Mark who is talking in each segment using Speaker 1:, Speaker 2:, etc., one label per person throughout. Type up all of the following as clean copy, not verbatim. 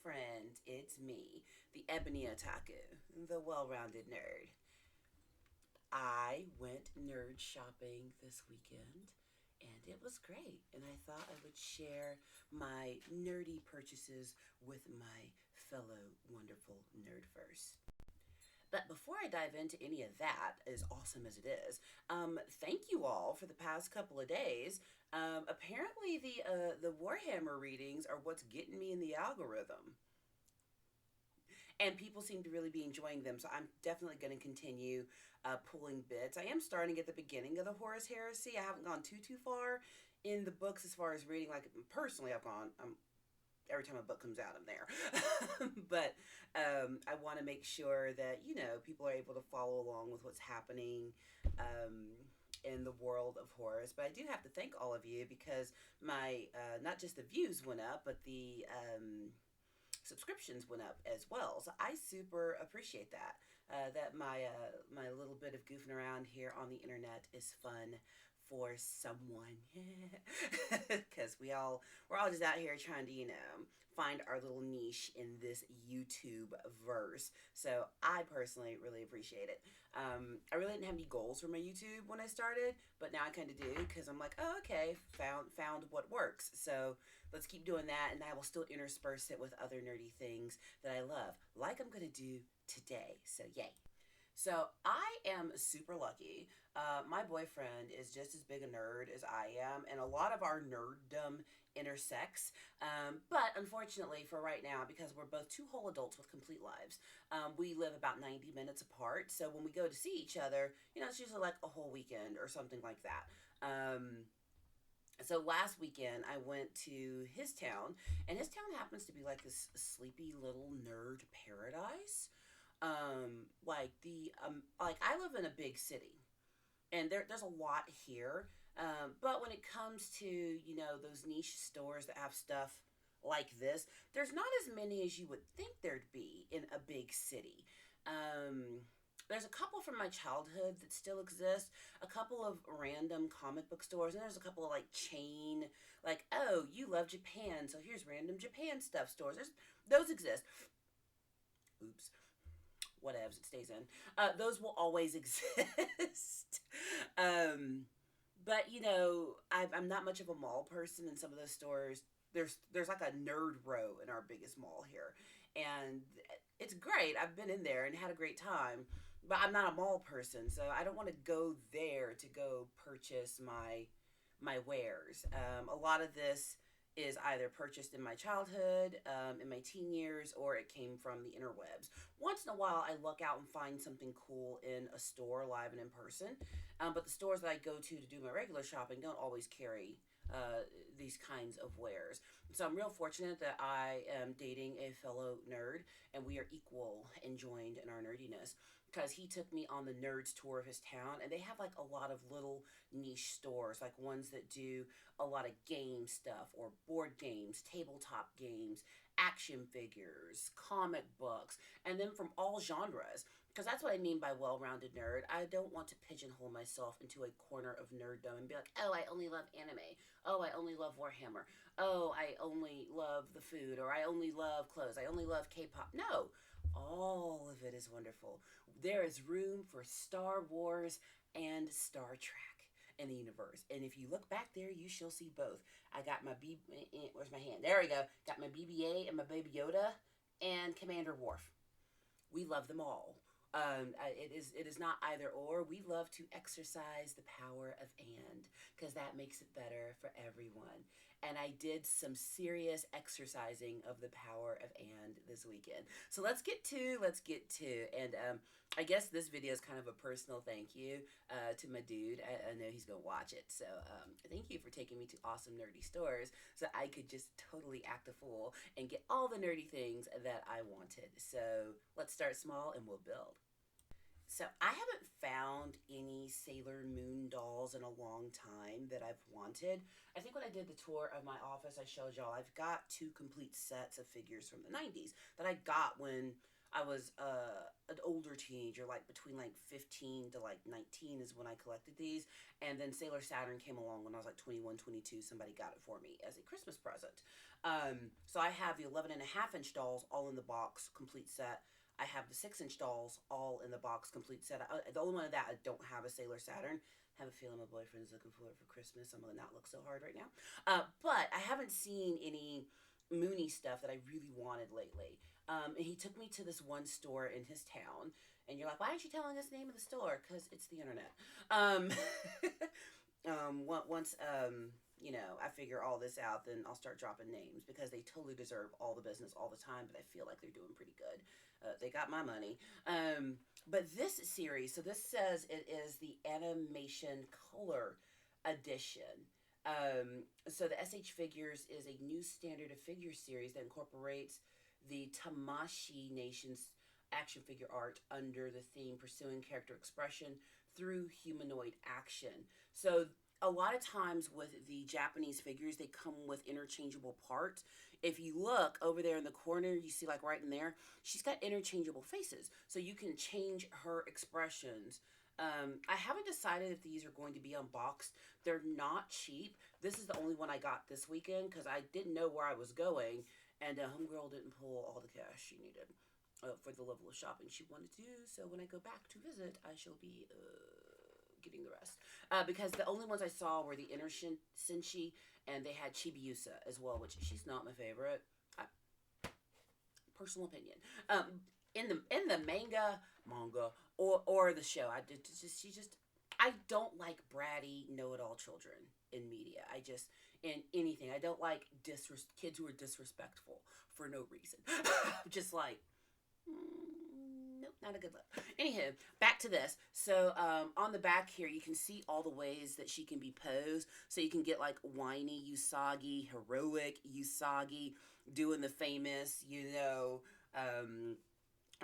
Speaker 1: friends, it's me, the Ebony Otaku, the well rounded nerd. I went nerd shopping this weekend and it was great. And I thought I would share my nerdy purchases with my fellow wonderful nerdverse. But before I dive into any of that, as awesome as it is, thank you all for the past couple of days. Apparently, the Warhammer readings are what's getting me in the algorithm, and people seem to really be enjoying them. So I'm definitely going to continue pulling bits. I am starting at the beginning of the Horus Heresy. I haven't gone too far in the books as far as reading. Like personally, I've gone. Every time a book comes out, I'm there. But I want to make sure that people are able to follow along with what's happening. In the world of Horus, but I do have to thank all of you because my not just the views went up, but the subscriptions went up as well. So I super appreciate that. That my little bit of goofing around here on the internet is fun for someone, because we're all just out here trying to find our little niche in this YouTube verse. So I personally really appreciate it. I really didn't have any goals for my YouTube when I started, but now I kind of do because I'm like, oh, okay, found what works. So let's keep doing that, and I will still intersperse it with other nerdy things that I love, like I'm gonna do today. So yay. So I am super lucky. My boyfriend is just as big a nerd as I am, and a lot of our nerddom intersects. But unfortunately, for right now, because we're both two whole adults with complete lives, we live about 90 minutes apart. So when we go to see each other, it's usually like a whole weekend or something like that. So last weekend I went to his town, and his town happens to be like this sleepy little nerd paradise. Like I live in a big city, and there's a lot here. But when it comes to those niche stores that have stuff like this, there's not as many as you would think there'd be in a big city. There's a couple from my childhood that still exist, a couple of random comic book stores, and there's a couple of like chain, like, oh, you love Japan, so here's random Japan stuff stores. Those exist. Oops, whatevs, it stays in. Those will always exist. um, but I'm not much of a mall person. In some of those stores, there's like a nerd row in our biggest mall here, and it's great. I've been in there and had a great time, but I'm not a mall person, so I don't want to go there to go purchase my wares. A lot of this is either purchased in my childhood, in my teen years, or it came from the interwebs. Once in a while, I look out and find something cool in a store, live and in person. But the stores that I go to do my regular shopping don't always carry these kinds of wares. So I'm real fortunate that I am dating a fellow nerd, and we are equal and joined in our nerdiness, because he took me on the nerds tour of his town, and they have like a lot of little niche stores, like ones that do a lot of game stuff or board games, tabletop games, action figures, comic books, and then from all genres. Because that's what I mean by well-rounded nerd. I don't want to pigeonhole myself into a corner of nerddom and be like, oh, I only love anime. Oh, I only love Warhammer. Oh, I only love the food, or I only love clothes. I only love K-pop. No, all of it is wonderful. There is room for Star Wars and Star Trek in the universe. And if you look back there, you shall see both. I got my where's my hand? There we go. Got my BB-8 and my Baby Yoda and Commander Worf. We love them all. It is not either or. We love to exercise the power of and, because that makes it better for everyone. And I did some serious exercising of the power of and this weekend. So let's get to, and I guess this video is kind of a personal thank you to my dude. I know he's gonna watch it, so thank you for taking me to awesome nerdy stores so I could just totally act a fool and get all the nerdy things that I wanted. So let's start small and we'll build. So I haven't found any Sailor Moon dolls in a long time that I've wanted. I think when I did the tour of my office, I showed y'all I've got two complete sets of figures from the 90s that I got when I was an older teenager, like between like 15 to like 19 is when I collected these. And then Sailor Saturn came along when I was like 21, 22. Somebody got it for me as a Christmas present. So I have the 11.5 inch dolls all in the box, complete set. I have the 6 inch dolls all in the box, complete set. The only one of that I don't have a Sailor Saturn. I have a feeling my boyfriend is looking for it for Christmas. I'm gonna not look so hard right now. But I haven't seen any Mooney stuff that I really wanted lately. And he took me to this one store in his town, and you're like, why aren't you telling us the name of the store? Because it's the internet. Um, once I figure all this out, then I'll start dropping names because they totally deserve all the business all the time. But I feel like they're doing pretty good. They got my money. But this series, so this says it is the animation color edition. So the SH Figures is a new standard of figure series that incorporates the Tamashii Nation's action figure art under the theme pursuing character expression through humanoid action. So a lot of times with the Japanese figures, they come with interchangeable parts. If you look over there in the corner, you see like right in there, she's got interchangeable faces. So you can change her expressions. I haven't decided if these are going to be unboxed. They're not cheap. This is the only one I got this weekend because I didn't know where I was going, and Homegirl didn't pull all the cash she needed for the level of shopping she wanted to do. So when I go back to visit, I shall be getting the rest. Because the only ones I saw were the Inner Senshi, and they had Chibiusa as well, which she's not my favorite. Personal opinion. In the manga or the show, I don't like bratty know it all children in media. I just in anything. I don't like kids who are disrespectful for no reason. Just like nope, not a good look. Anywho, back to this. So on the back here, you can see all the ways that she can be posed. So you can get like whiny Usagi, heroic Usagi, doing the famous,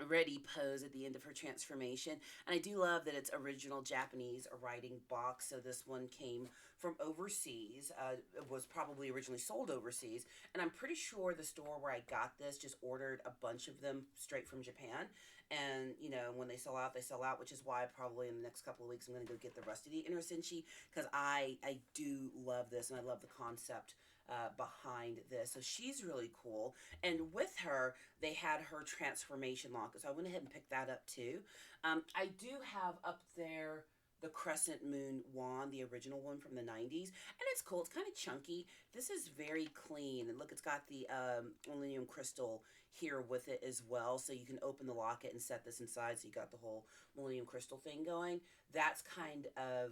Speaker 1: ready pose at the end of her transformation. And I do love that it's original Japanese writing box. So this one came from overseas. It was probably originally sold overseas. And I'm pretty sure the store where I got this just ordered a bunch of them straight from Japan. And, when they sell out, they sell out, which is why probably in the next couple of weeks I'm going to go get the rest of the Inner Senshi because I do love this and I love the concept behind this. So she's really cool. And with her, they had her transformation locket. So I went ahead and picked that up too. I do have up there the Crescent Moon wand, the original one from the 90s. And it's cool. It's kind of chunky. This is very clean. And look, it's got the Millennium Crystal here with it as well. So you can open the locket and set this inside. So you got the whole Millennium Crystal thing going. That's kind of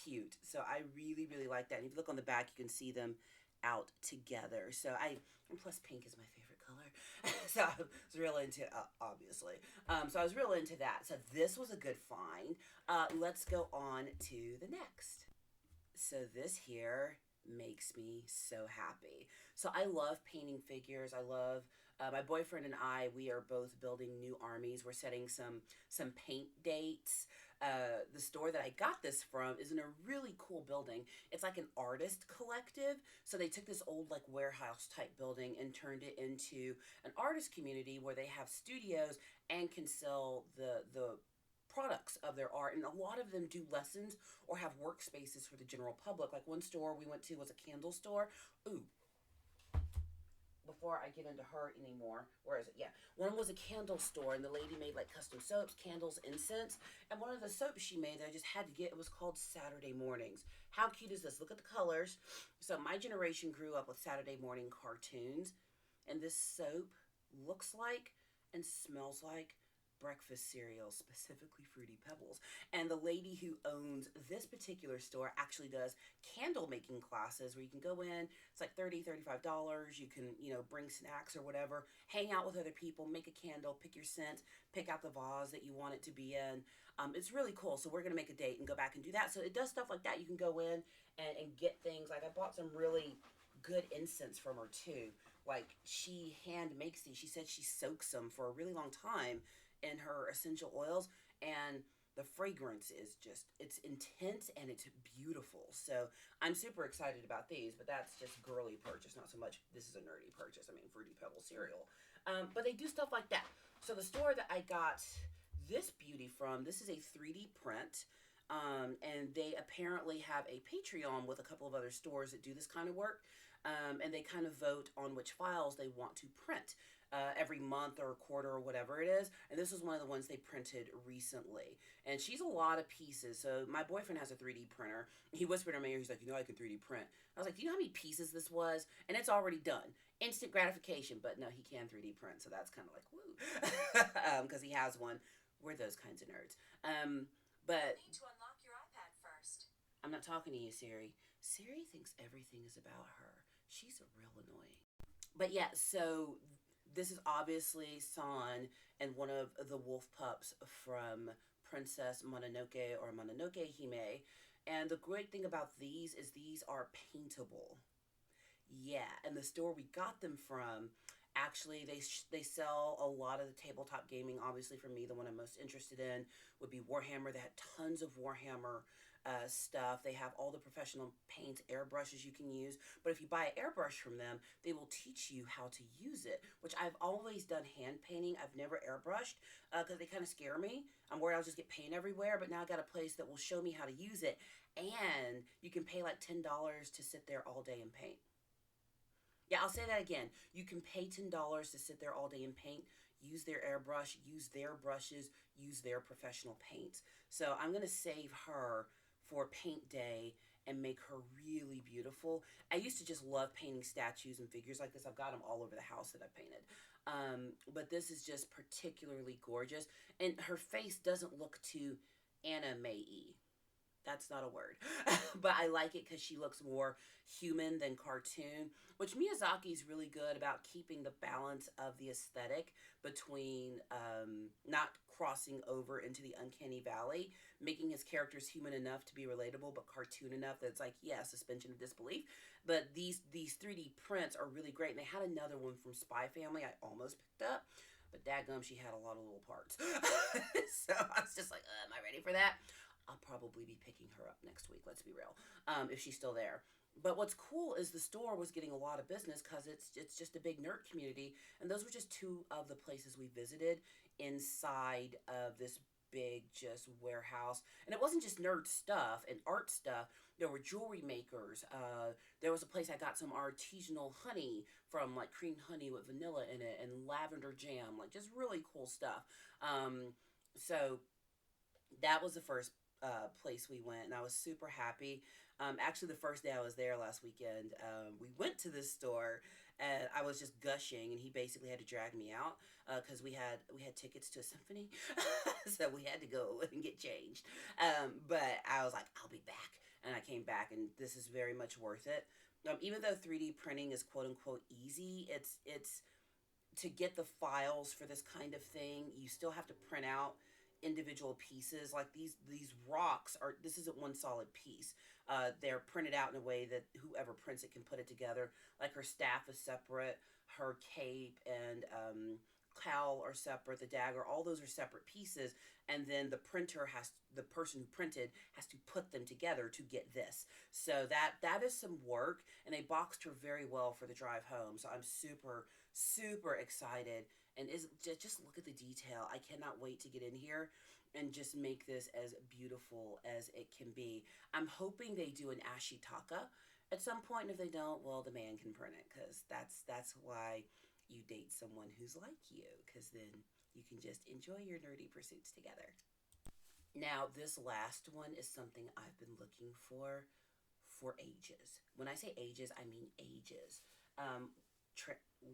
Speaker 1: cute. So I really, really like that. And if you look on the back, you can see them out together. And plus pink is my favorite color. So I was real into obviously. So I was real into that. So this was a good find. Let's go on to the next. So this here makes me so happy. So I love painting figures. I love my boyfriend and we are both building new armies. We're setting some paint dates. The store that I got this from is in a really cool building. It's like an artist collective. So they took this old like warehouse type building and turned it into an artist community where they have studios and can sell the products of their art. And a lot of them do lessons or have workspaces for the general public. Like one store we went to was a candle store. Ooh, before I get into her anymore. Where is it? Yeah. One was a candle store, and the lady made like custom soaps, candles, incense. And one of the soaps she made that I just had to get, it was called Saturday Mornings. How cute is this? Look at the colors. So my generation grew up with Saturday morning cartoons, and this soap looks like and smells like breakfast cereal, specifically Fruity Pebbles. And the lady who owns this particular store actually does candle making classes where you can go in, it's like $35. You can, bring snacks or whatever, hang out with other people, make a candle, pick your scent, pick out the vase that you want it to be in. It's really cool. So we're going to make a date and go back and do that. So it does stuff like that. You can go in and get things. Like I bought some really good incense from her too. Like she hand makes these. She said she soaks them for a really long time in her essential oils, and the fragrance is just, it's intense and it's beautiful. So I'm super excited about these, but that's just girly purchase, not so much this is a nerdy purchase. I mean, Fruity Pebble cereal. But they do stuff like that. So the store that I got this beauty from, this is a 3D print. And they apparently have a Patreon with a couple of other stores that do this kind of work. And they kind of vote on which files they want to print every month or quarter or whatever it is. And this was one of the ones they printed recently. And she's a lot of pieces. So my boyfriend has a 3D printer. He whispered in my ear, he's like, you know, I can 3D print. I was like, do you know how many pieces this was? And it's already done. Instant gratification. But no, he can 3D print. So that's kind of like, woo. Because he has one. We're those kinds of nerds. But
Speaker 2: You need to unlock your iPad first.
Speaker 1: I'm not talking to you, Siri. Siri thinks everything is about her. She's a real annoying. But yeah, so this is obviously San and one of the wolf pups from Princess Mononoke or Mononoke Hime. And the great thing about these is these are paintable. Yeah, and the store we got them from, actually, they sell a lot of the tabletop gaming. Obviously, for me, the one I'm most interested in would be Warhammer. They had tons of Warhammer stuff. They have all the professional paints, airbrushes you can use. But if you buy an airbrush from them, they will teach you how to use it, which I've always done hand painting. I've never airbrushed because they kind of scare me. I'm worried I'll just get paint everywhere, but now I got a place that will show me how to use it. And you can pay like $10 to sit there all day and paint. Yeah, I'll say that again. You can pay $10 to sit there all day and paint, use their airbrush, use their brushes, use their professional paints. So I'm going to save her for paint day and make her really beautiful. I used to just love painting statues and figures like this. I've got them all over the house that I've painted. But this is just particularly gorgeous. And her face doesn't look too anime-y. That's not a word. But I like it because she looks more human than cartoon, which Miyazaki's really good about keeping the balance of the aesthetic between not crossing over into the uncanny valley, making his characters human enough to be relatable, but cartoon enough that it's like, yeah, suspension of disbelief. But these 3D prints are really great. And they had another one from Spy Family I almost picked up. But dadgum, she had a lot of little parts. So I was just like, am I ready for that? I'll probably be picking her up next week, let's be real, if she's still there. But what's cool is the store was getting a lot of business because it's just a big nerd community. And those were just two of the places we visited inside of this big just warehouse. And it wasn't just nerd stuff and art stuff. There were jewelry makers. There was a place I got some artisanal honey from, like cream honey with vanilla in it and lavender jam, like just really cool stuff. So that was the first place we went, and I was super happy. Actually, the first day I was there last weekend, we went to this store, and I was just gushing, and he basically had to drag me out because we had tickets to a symphony, so we had to go and get changed. But I was like, I'll be back, and I came back, and this is very much worth it. Even though 3D printing is quote unquote easy, it's to get the files for this kind of thing. You still have to print out individual pieces. Like these rocks are, this isn't one solid piece. They're printed out in a way that whoever prints it can put it together. Like her staff is separate, her cape and cowl are separate, the dagger, all those are separate pieces. And then the person who printed has to put them together to get this. So that is some work, and they boxed her very well for the drive home. So I'm super excited. And just look at the detail. I cannot wait to get in here and just make this as beautiful as it can be. I'm hoping they do an Ashitaka at some point. And if they don't, well, the man can print it, because that's why you date someone who's like you, because then you can just enjoy your nerdy pursuits together. Now, this last one is something I've been looking for ages. When I say ages, I mean ages. Um,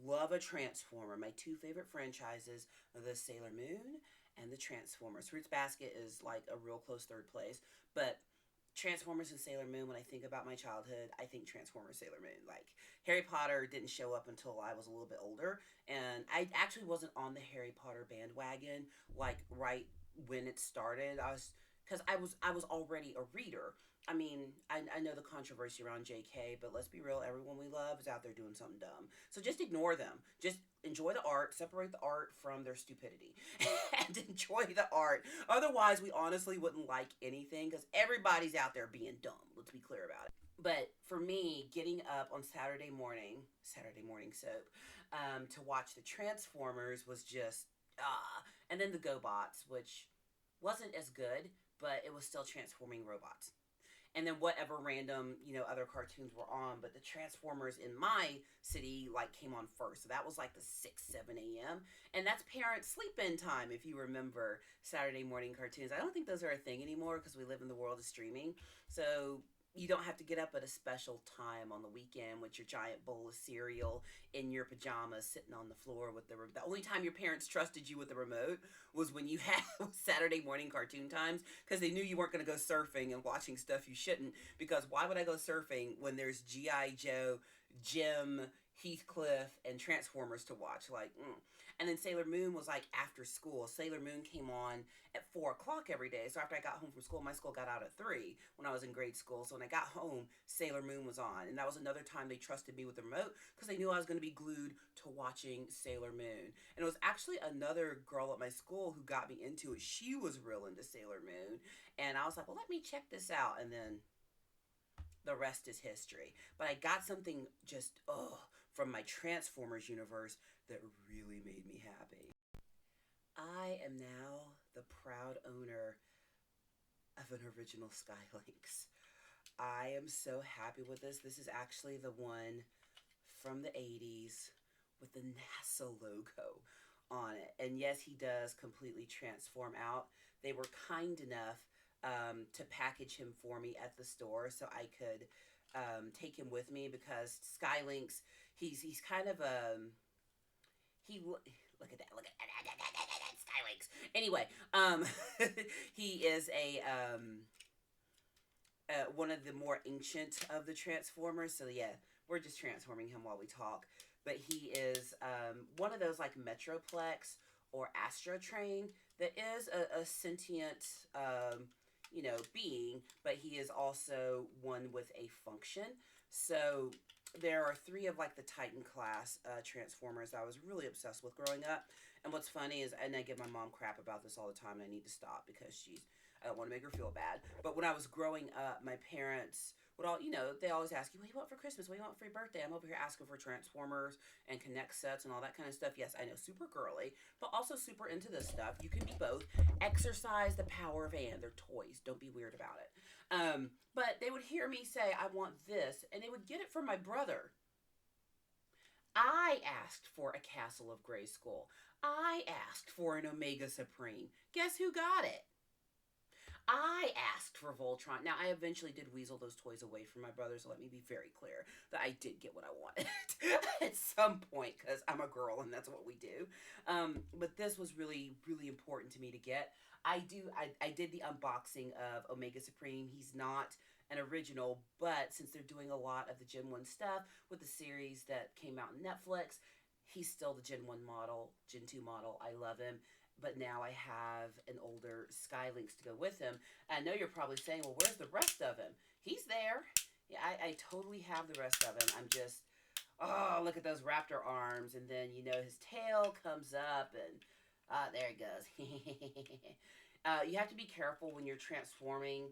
Speaker 1: Love a Transformer. My two favorite franchises are the Sailor Moon and the Transformers. Fruits Basket is like a real close third place, but Transformers and Sailor Moon, when I think about my childhood, I think Transformers, Sailor Moon. Like, Harry Potter didn't show up until I was a little bit older, and I actually wasn't on the Harry Potter bandwagon, like, right when it started. Because I was already a reader. I mean, I know the controversy around JK, but let's be real, everyone we love is out there doing something dumb. So just ignore them. Just enjoy the art, separate the art from their stupidity, and enjoy the art. Otherwise, we honestly wouldn't like anything, because everybody's out there being dumb. Let's be clear about it. But for me, getting up on Saturday morning soap, to watch the Transformers was just And then the GoBots, which wasn't as good, but it was still transforming robots. And then whatever random, other cartoons were on. But the Transformers in my city came on first. So that was like the 6, 7 a.m. And that's parent sleep-in time, if you remember Saturday morning cartoons. I don't think those are a thing anymore because we live in the world of streaming. So you don't have to get up at a special time on the weekend with your giant bowl of cereal in your pajamas sitting on the floor with the only time your parents trusted you with the remote was when you had Saturday morning cartoon times because they knew you weren't going to go surfing and watching stuff you shouldn't, because why would I go surfing when there's GI Joe, Jim, Heathcliff, and Transformers to watch? And then Sailor Moon was after school. Sailor Moon came on at 4 o'clock every day. So after I got home from school, my school got out at 3 when I was in grade school. So when I got home, Sailor Moon was on. And that was another time they trusted me with the remote because they knew I was going to be glued to watching Sailor Moon. And it was actually another girl at my school who got me into it. She was real into Sailor Moon. And I was like, well, let me check this out. And then the rest is history. But I got something just, from my Transformers universe that really made me happy. I am now the proud owner of an original Skylynx. I am so happy with this. This is actually the one from the 80s with the NASA logo on it. And yes, he does completely transform out. They were kind enough to package him for me at the store so I could take him with me, because Skylynx, he's kind of he look at that, look at that Skylynx. Anyway, he is a one of the more ancient of the Transformers. So yeah, we're just transforming him while we talk. But he is one of those Metroplex or Astro Train that is a sentient being, but he is also one with a function. So there are 3 of the Titan class Transformers that I was really obsessed with growing up. And what's funny is, and I give my mom crap about this all the time, and I need to stop because I don't want to make her feel bad. But when I was growing up, my parents would they always ask you, what do you want for Christmas? What do you want for your birthday? I'm over here asking for Transformers and Connect sets and all that kind of stuff. Yes, I know, super girly, but also super into this stuff. You can be both. Exercise the power of and. They're toys. Don't be weird about it. But they would hear me say, I want this, and they would get it from my brother. I asked for a Castle of Grayskull. I asked for an Omega Supreme. Guess who got it? I asked for Voltron. Now, I eventually did weasel those toys away from my brother, so let me be very clear that I did get what I wanted at some point, because I'm a girl and that's what we do. But this was really, really important to me to get. I did the unboxing of Omega Supreme. He's not an original, but since they're doing a lot of the Gen 1 stuff with the series that came out on Netflix, he's still the Gen 1 model, Gen 2 model. I love him. But now I have an older Skylynx to go with him. I know you're probably saying, well, where's the rest of him? He's there. Yeah, I totally have the rest of him. I'm just, look at those raptor arms. And then, his tail comes up and, there it goes. You have to be careful when you're transforming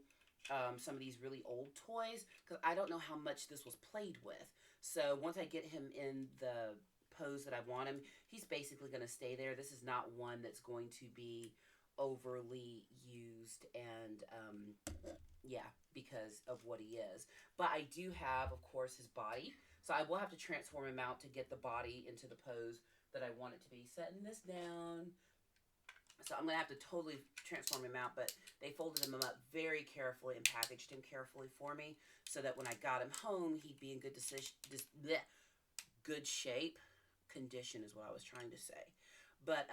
Speaker 1: some of these really old toys, because I don't know how much this was played with. So once I get him in the pose that I want him, he's basically going to stay there. This is not one that's going to be overly used, and because of what he is. But I do have, of course, his body, so I will have to transform him out to get the body into the pose that I want it to be. Setting this down. So I'm going to have to totally transform him out, but they folded him up very carefully and packaged him carefully for me so that when I got him home, he'd be in good shape. Condition is what I was trying to say. But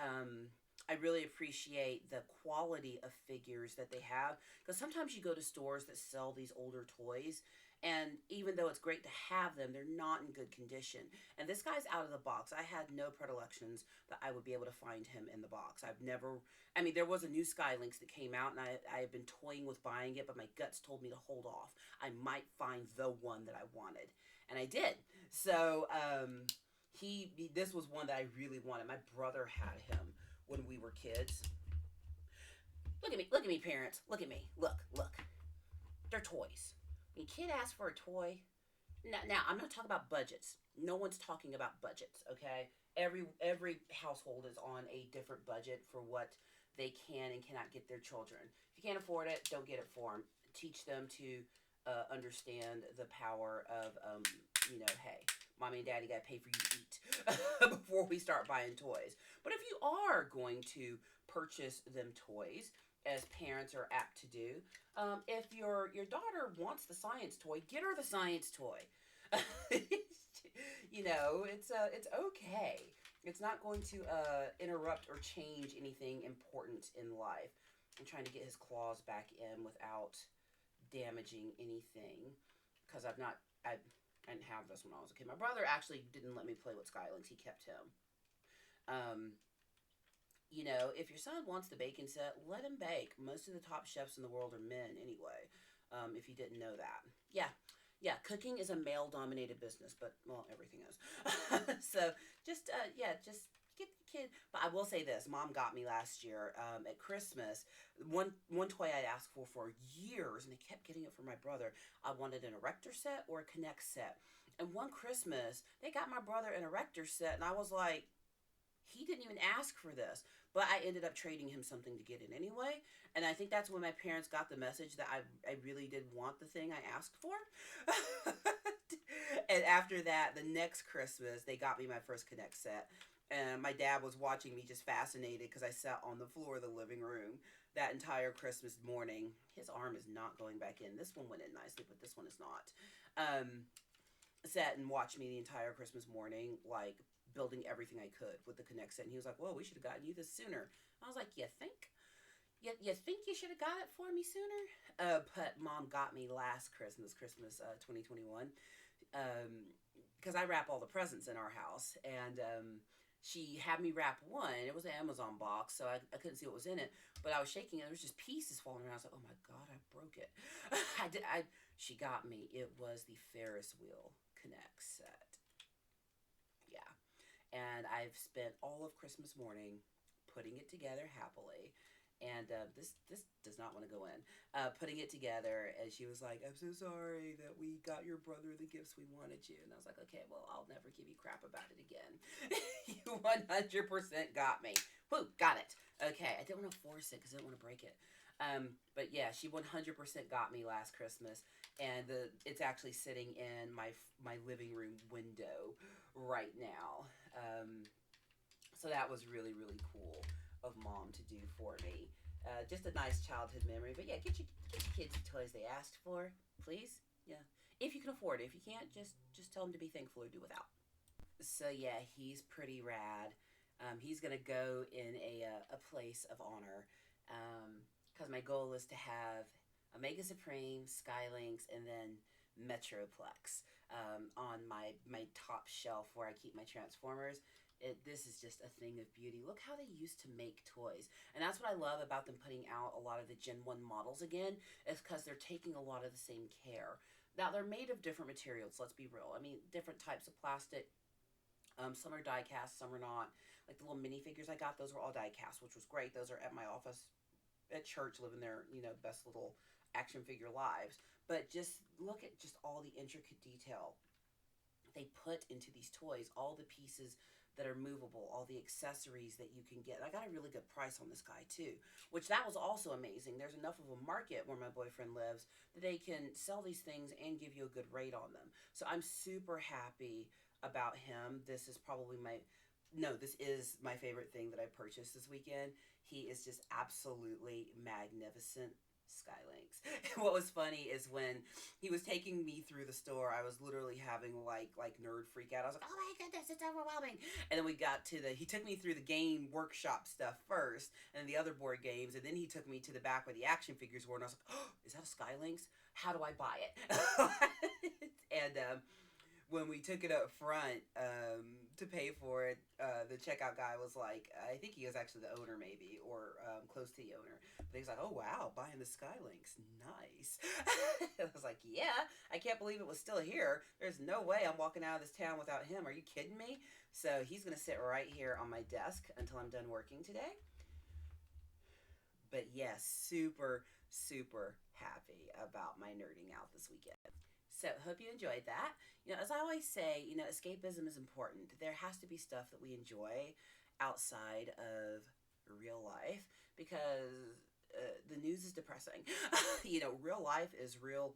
Speaker 1: I really appreciate the quality of figures that they have, because sometimes you go to stores that sell these older toys, and even though it's great to have them, they're not in good condition. And this guy's out of the box. I had no predilections that I would be able to find him in the box. There was a new Skylynx that came out, and I had been toying with buying it, but my guts told me to hold off. I might find the one that I wanted, and I did. So this was one that I really wanted. My brother had him when we were kids. Look at me, parents. Look at me. Look. They're toys. When a kid asks for a toy, now I'm not talking about budgets. No one's talking about budgets, okay? Every household is on a different budget for what they can and cannot get their children. If you can't afford it, don't get it for them. Teach them to understand the power of hey, mommy and daddy got to pay for you to eat before we start buying toys. But if you are going to purchase them toys, as parents are apt to do, if your daughter wants the science toy, get her the science toy. It's okay. It's not going to interrupt or change anything important in life. I'm trying to get his claws back in without damaging anything because I didn't have this when I was a kid. My brother actually didn't let me play with Skylinks. He kept him. Um, if your son wants the baking set, let him bake. Most of the top chefs in the world are men anyway. If you didn't know that. Yeah, cooking is a male dominated business, but, well, everything is. So just get the kid. But I will say this, mom got me last year at Christmas. One toy I asked for years, and they kept getting it for my brother. I wanted an Erector set or a Connect set. And one Christmas, they got my brother an Erector set, and I was like, he didn't even ask for this. But I ended up trading him something to get it anyway. And I think that's when my parents got the message that I really did want the thing I asked for. And after that, the next Christmas, they got me my first Connect set. And my dad was watching me just fascinated because I sat on the floor of the living room that entire Christmas morning. His arm is not going back in. This one went in nicely, but this one is not. Sat and watched me the entire Christmas morning, like building everything I could with the Connect set. And he was like, "Whoa, we should have gotten you this sooner." I was like, "You think? You think you should have got it for me sooner?" But mom got me last Christmas, 2021, because I wrap all the presents in our house, and she had me wrap one. It was an Amazon box, so I couldn't see what was in it. But I was shaking it. There was just pieces falling around. I was like, "Oh my god, I broke it." She got me. It was the Ferris wheel Connect set. Yeah, and I've spent all of Christmas morning putting it together happily. And this does not want to go in. Putting it together, and she was like, "I'm so sorry that we got your brother the gifts we wanted you." And I was like, "Okay, well, I'll never give you crap about it again." You 100% got me. Whoo, got it. Okay, I didn't want to force it because I didn't want to break it. But yeah, she 100% got me last Christmas, and it's actually sitting in my living room window right now. So that was really really cool of mom to do for me. Just a nice childhood memory. But yeah, get your kids the toys they asked for, please. Yeah, if you can afford it. If you can't, just tell them to be thankful or do without. So yeah, he's pretty rad. He's gonna go in a place of honor. Because my goal is to have Omega Supreme, Skylinks, and then Metroplex on my top shelf where I keep my Transformers. This is just a thing of beauty. Look how they used to make toys. And that's what I love about them putting out a lot of the Gen 1 models again, is because they're taking a lot of the same care. Now, they're made of different materials, let's be real. I mean, different types of plastic. Some are die cast, some are not. Like the little minifigures I got, those were all die cast, which was great. Those are at my office at church, living their, best little action figure lives. But just look at just all the intricate detail they put into these toys, all the pieces that are movable, all the accessories that you can get. I got a really good price on this guy too, which that was also amazing. There's enough of a market where my boyfriend lives that they can sell these things and give you a good rate on them. So I'm super happy about him. This is my favorite thing that I purchased this weekend. He is just absolutely magnificent. Skylinks. What was funny is when he was taking me through the store, I was literally having like nerd freak out. I was like, "Oh my goodness, it's overwhelming!" And then we got to he took me through the game workshop stuff first, and the other board games, and then he took me to the back where the action figures were, and I was like, "Oh, is that a Skylinks? How do I buy it?" And when we took it up front to pay for it, the checkout guy was like, I think he was actually the owner maybe, or close to the owner. But he's like, "Oh, wow, buying the Skylinks. Nice." I was like, "Yeah, I can't believe it was still here. There's no way I'm walking out of this town without him. Are you kidding me?" So he's going to sit right here on my desk until I'm done working today. But yes, super, super happy about my nerding out this weekend. So, hope you enjoyed that. As I always say, escapism is important. There has to be stuff that we enjoy outside of real life because the news is depressing. Real life is real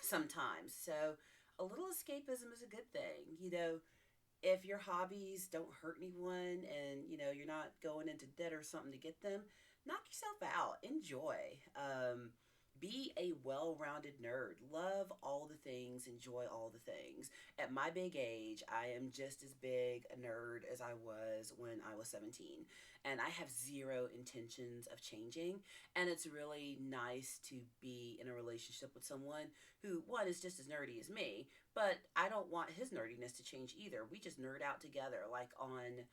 Speaker 1: sometimes. So, a little escapism is a good thing. If your hobbies don't hurt anyone and you're not going into debt or something to get them, knock yourself out, enjoy. Be a well-rounded nerd, love all the things, enjoy all the things. At my big age, I am just as big a nerd as I was when I was 17, and I have zero intentions of changing. And it's really nice to be in a relationship with someone who, one, is just as nerdy as me, but I don't want his nerdiness to change either. We just nerd out together. Like on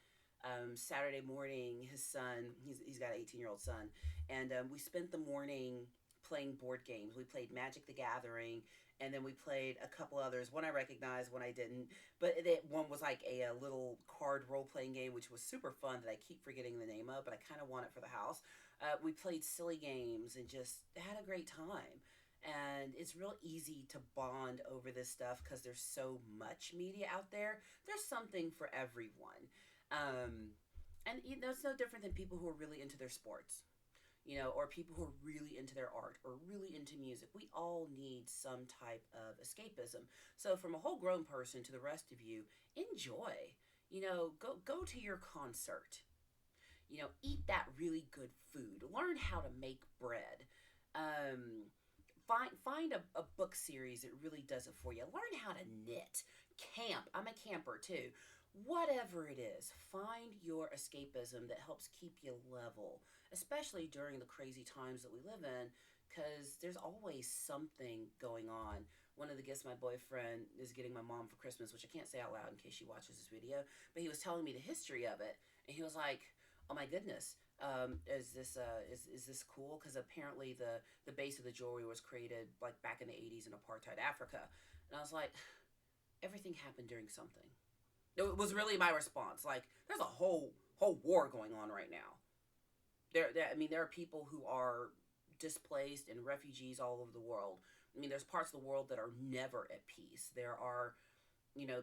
Speaker 1: Saturday morning, his son, he's got an 18-year-old son, and we spent the morning playing board games. We played Magic the Gathering, and then we played a couple others. One I recognized, one I didn't. But one was like a little card role playing game, which was super fun that I keep forgetting the name of, but I kind of want it for the house. We played silly games and just had a great time. And it's real easy to bond over this stuff because there's so much media out there. There's something for everyone. And it's no different than people who are really into their sports, or people who are really into their art or really into music. We all need some type of escapism. So, from a whole grown person to the rest of you, enjoy. Go to your concert. Eat that really good food. Learn how to make bread. Find a book series that really does it for you. Learn how to knit. Camp. I'm a camper too. Whatever it is, find your escapism that helps keep you level, especially during the crazy times that we live in, because there's always something going on. One of the gifts my boyfriend is getting my mom for Christmas, which I can't say out loud in case she watches this video, but he was telling me the history of it, and he was like, "Oh my goodness, is this cool?" Because apparently the base of the jewelry was created like back in the 80s in apartheid Africa, and I was like, everything happened during something. It was really my response. Like, there's a whole war going on right now. There are people who are displaced and refugees all over the world. There's parts of the world that are never at peace. There are,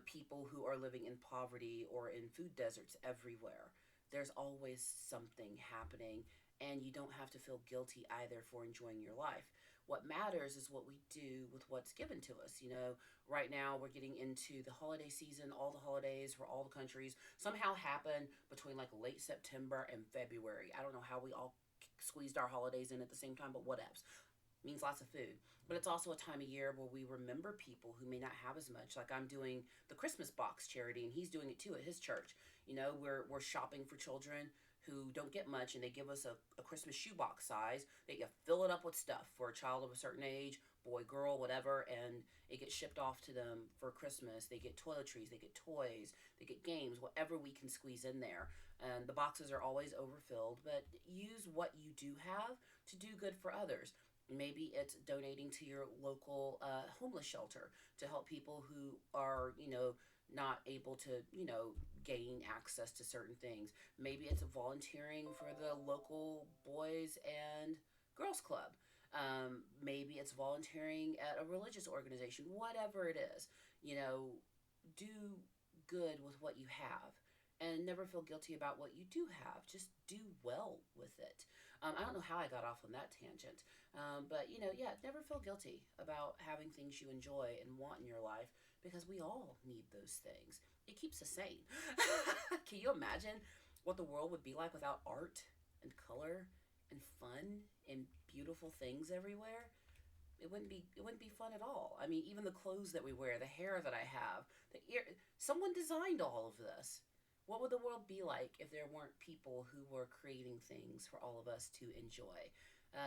Speaker 1: people who are living in poverty or in food deserts everywhere. There's always something happening, and you don't have to feel guilty either for enjoying your life. What matters is what we do with what's given to us. Right now we're getting into the holiday season. All the holidays for all the countries somehow happen between like late September and February. I don't know how we all squeezed our holidays in at the same time, but whatevs. Means lots of food. But it's also a time of year where we remember people who may not have as much. Like I'm doing the Christmas box charity, and he's doing it too at his church. We're shopping for children who don't get much, and they give us a Christmas shoebox size that you fill it up with stuff for a child of a certain age, boy, girl, whatever, and it gets shipped off to them for Christmas. They get toiletries, they get toys, they get games, whatever we can squeeze in there. And the boxes are always overfilled, but use what you do have to do good for others. Maybe it's donating to your local homeless shelter to help people who are, not able to, gain access to certain things. Maybe it's volunteering for the local boys and girls club. Maybe it's volunteering at a religious organization. Whatever it is, do good with what you have. And never feel guilty about what you do have. Just do well with it. I don't know how I got off on that tangent. But, yeah, never feel guilty about having things you enjoy and want in your life because we all need those things. It keeps us sane. Can you imagine what the world would be like without art and color and fun and beautiful things everywhere? It wouldn't be fun at all. Even the clothes that we wear, the hair that I have, the ear, someone designed all of this. What would the world be like if there weren't people who were creating things for all of us to enjoy?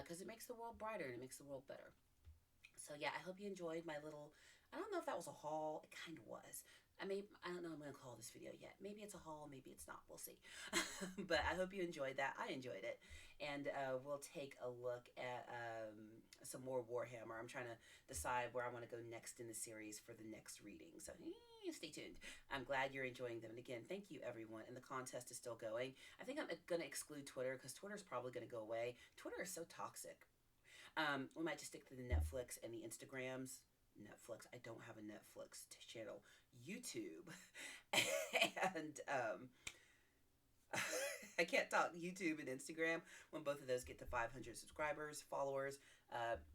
Speaker 1: Because it makes the world brighter and it makes the world better. So yeah, I hope you enjoyed my little. I don't know if that was a haul. It kind of was. I don't know. I'm gonna call this video yet. Maybe it's a haul. Maybe it's not. We'll see. But I hope you enjoyed that. I enjoyed it, and we'll take a look at some more Warhammer. I'm trying to decide where I want to go next in the series for the next reading. So stay tuned. I'm glad you're enjoying them. And again, thank you everyone. And the contest is still going. I think I'm gonna exclude Twitter because Twitter's probably gonna go away. Twitter is so toxic. We might just stick to the Netflix and the Instagrams. Netflix. I don't have a Netflix channel. YouTube. And I can't talk YouTube and Instagram when both of those get to 500 subscribers, followers,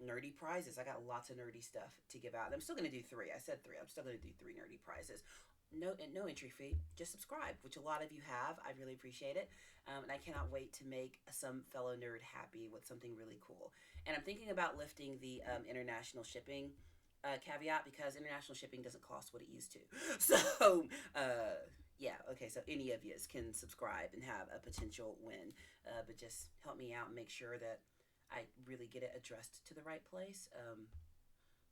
Speaker 1: nerdy prizes. I got lots of nerdy stuff to give out. And I'm still going to do 3. I said 3. I'm still going to do 3 nerdy prizes. No entry fee. Just subscribe, which a lot of you have. I really appreciate it. And I cannot wait to make some fellow nerd happy with something really cool. And I'm thinking about lifting the international shipping caveat, because international shipping doesn't cost what it used to. So, yeah, okay, so any of you can subscribe and have a potential win. But just help me out and make sure that I really get it addressed to the right place.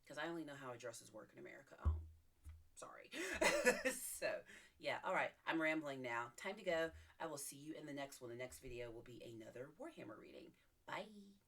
Speaker 1: Because I only know how addresses work in America. Oh, sorry. So, yeah, all right, I'm rambling now. Time to go. I will see you in the next one. The next video will be another Warhammer reading. Bye.